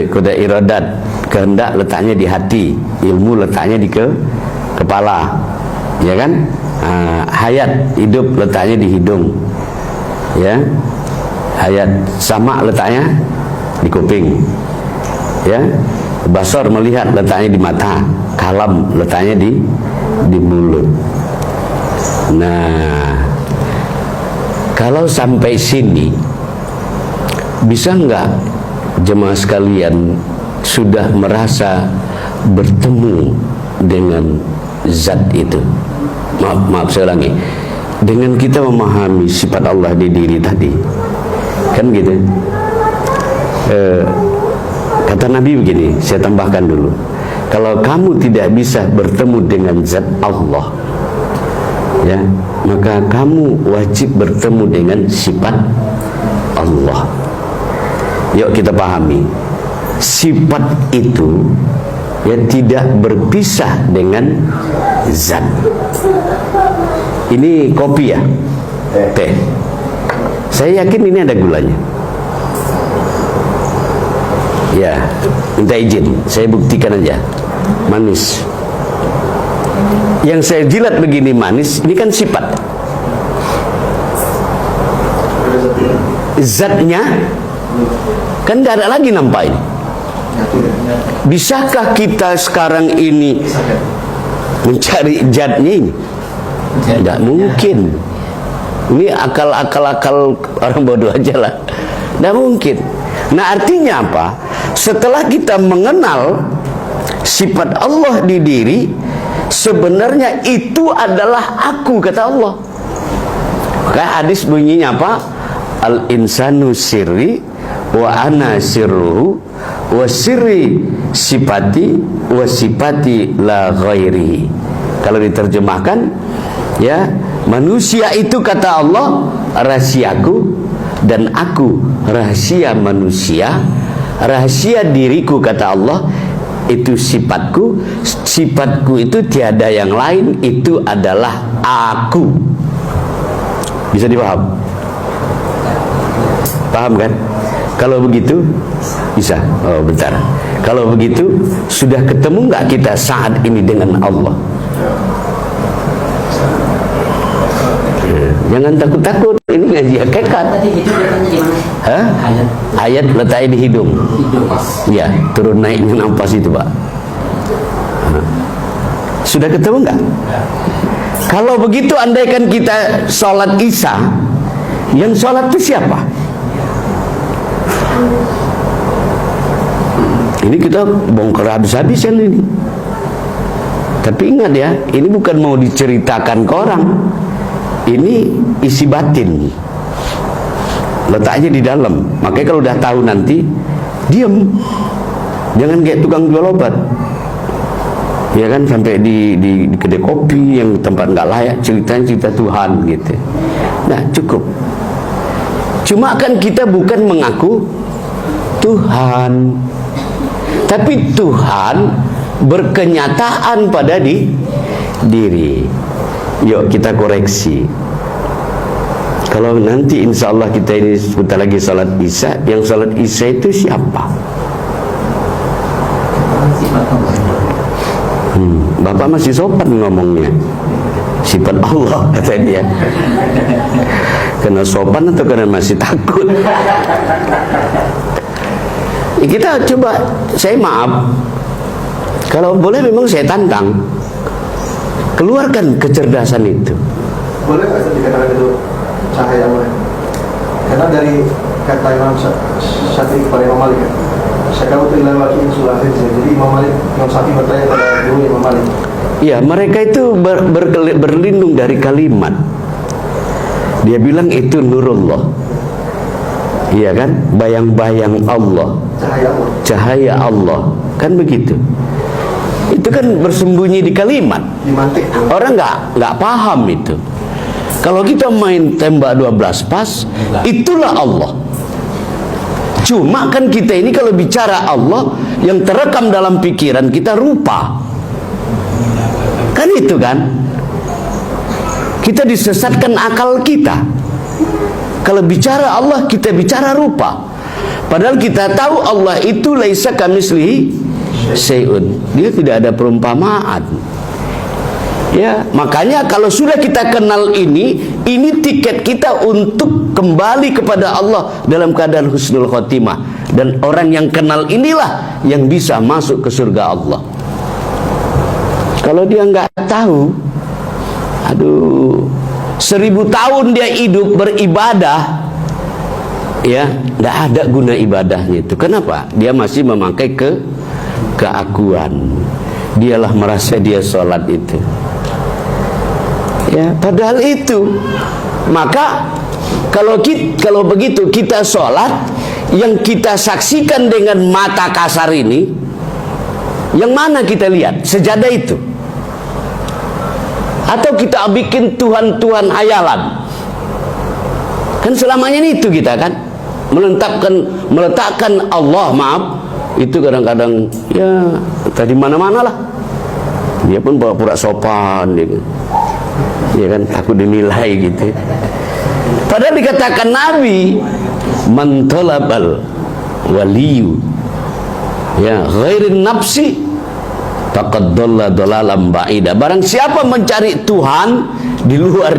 Kuda iradat, kehendak letaknya di hati, ilmu letaknya di kepala, ya kan? Hayat, hidup letaknya di hidung, ya. Hayat, sama letaknya di kuping, ya. Basar, melihat, letaknya di mata. Kalam letaknya di mulut. Nah, kalau sampai sini bisa enggak jemaah sekalian sudah merasa bertemu dengan zat itu? Maaf saya ulangi, dengan kita memahami sifat Allah di diri tadi, kan gitu. Kata Nabi begini, saya tambahkan dulu, kalau kamu tidak bisa bertemu dengan zat Allah, ya, maka kamu wajib bertemu dengan sifat Allah. Yuk kita pahami, sifat itu ya tidak berpisah dengan zat. Ini kopi ya, teh. Saya yakin ini ada gulanya. Ya, minta izin, saya buktikan aja. Manis. Yang saya jilat begini manis, ini kan sifat. Zatnya kan tidak ada lagi nampak ini. Bisakah kita sekarang ini mencari zatnya ini? Tidak mungkin. Ini akal orang bodoh aja lah. Tidak mungkin. Nah, artinya apa? Setelah kita mengenal sifat Allah di diri, sebenarnya itu adalah aku, kata Allah. Maka hadis bunyinya apa? Al-insanu sirri wa ana sirruhu wa sirri sifati wa sifati la ghairihi. Kalau diterjemahkan, ya, manusia itu, kata Allah, rahasiaku, dan aku rahasia manusia. Rahasia diriku, kata Allah, itu sifatku. Sifatku itu tiada yang lain, itu adalah aku. Bisa dipaham? Paham kan? Kalau begitu bisa. Oh bentar, kalau begitu sudah ketemu nggak kita saat ini dengan Allah? Jangan takut-takut, ini ngaji hakikat. Hah? Ayat letaknya di hidung. Ya, turun naiknya nafas itu, Pak. Sudah ketemu nggak? Kalau begitu, andaikan kita sholat Isya, yang sholat itu siapa? Ini kita bongkar habis-habisan ini. Tapi ingat ya, ini bukan mau diceritakan ke orang. Ini isi batin, letaknya di dalam. Makanya kalau udah tahu nanti, diam, jangan kayak tukang jual obat, ya kan, sampai di kedai kopi yang tempat nggak layak ceritanya cerita Tuhan gitu. Nah cukup. Cuma kan kita bukan mengaku Tuhan, tapi Tuhan berkenyataan pada diri. Yuk kita koreksi. Kalau nanti insya Allah kita ini sebentar lagi salat Isya, yang salat Isya itu siapa? Bapak masih sopan ngomongnya. Sifat Allah, kata dia. Karena sopan atau karena masih takut? Ya, kita coba, saya maaf, kalau boleh memang saya tantang, keluarkan kecerdasan itu. Boleh nggak dikatakan itu cahaya Allah? Karena dari kata Imam Syafi'i kepada Imam Malik, syakawtu ilal waqi'in sulafin. Jadi Imam Malik, Imam Syafi'i bertanya pada guru Imam Malik. Iya, mereka itu berlindung dari kalimat. Dia bilang itu nurullah. Iya kan? Bayang-bayang Allah. Cahaya Allah. Kan begitu. Itu kan bersembunyi di kalimat. Orang nggak paham itu. Kalau kita main tembak 12 pas, itulah Allah. Cuma kan kita ini kalau bicara Allah, yang terekam dalam pikiran kita rupa. Kan itu kan? Kita disesatkan akal kita. Kalau bicara Allah, kita bicara rupa. Padahal kita tahu Allah itu laisa kamitslihi syai'un. Dia tidak ada perumpamaan. Ya, makanya kalau sudah kita kenal ini tiket kita untuk kembali kepada Allah dalam keadaan husnul khotimah. Dan orang yang kenal inilah yang bisa masuk ke surga Allah. Kalau dia nggak tahu, aduh, 1000 tahun dia hidup beribadah, ya, nggak ada guna ibadahnya itu. Kenapa? Dia masih memakai keakuan. Dialah merasa dia sholat itu. Ya, padahal itu. Maka kalau begitu kita sholat, yang kita saksikan dengan mata kasar ini, yang mana kita lihat? Sejadah itu? Atau kita bikin Tuhan-Tuhan hayalan? Kan selamanya itu kita kan meletakkan Allah, maaf, itu kadang-kadang ya tadi mana-mana lah. Dia pun pura-pura sopan, ya kan, takut dinilai gitu. Padahal dikatakan Nabi, man talabal waliyu ya ghairin nafsi faqad dhalla dhalalan ba'ida. Barang siapa mencari Tuhan di luar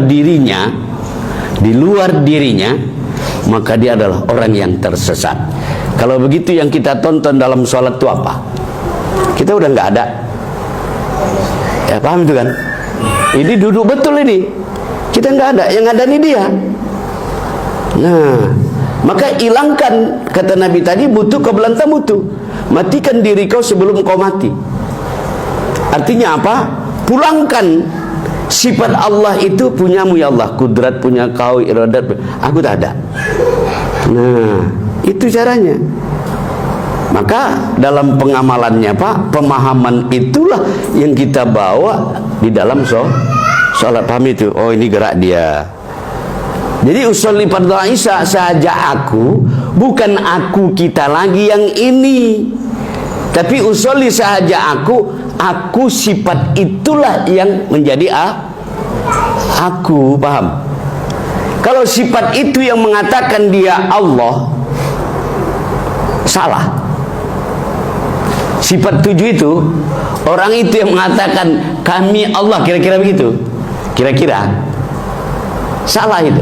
dirinya, maka dia adalah orang yang tersesat. Kalau begitu yang kita tonton dalam sholat itu apa? Kita udah nggak ada. Ya, paham itu kan? Ini duduk betul ini. Kita nggak ada, yang ada ini dia. Nah, maka hilangkan, kata Nabi tadi, mutu qablanta mutu. Matikan diri kau sebelum kau mati. Artinya apa? Pulangkan sifat Allah itu punyamu ya Allah. Kudrat punya kau, iradat. Aku tak ada. Nah, itu caranya. Maka dalam pengamalannya Pak, pemahaman itulah yang kita bawa di dalam sholat. Paham itu? Oh, ini gerak dia. Jadi usolli fardhu Isya saja aku, bukan aku kita lagi yang ini. Tapi usolli saja aku sifat itulah yang menjadi aku, paham? Kalau sifat itu yang mengatakan dia Allah, salah. Sifat 7 itu, orang itu yang mengatakan kami Allah, kira-kira begitu. Kira-kira salah itu.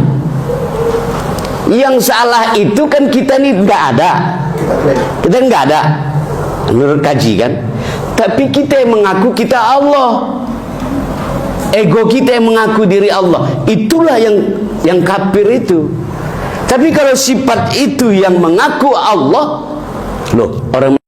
Yang salah itu kan kita nih nggak ada. Kita nggak ada. Menurut kaji kan. Tapi kita yang mengaku kita Allah. Ego kita yang mengaku diri Allah. Itulah yang kafir itu. Tapi kalau sifat itu yang mengaku Allah, loh, orang